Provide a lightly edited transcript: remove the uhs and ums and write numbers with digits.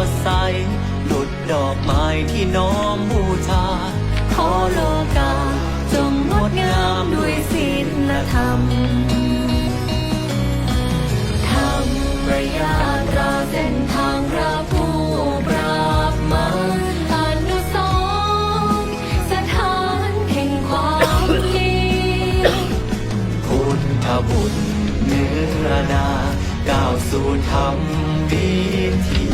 ดใสดุจดอกไม้ที่น้อมบูชาขอโลกาจงงดงามด้วยศีลธรรมธรรมประหยัดราเส้นทางพระผู้ปราบมารอนุสรณ์สถานแห่งความดีพุทธบุตรเนื้อนาก้าวสู่ธรรมวิถี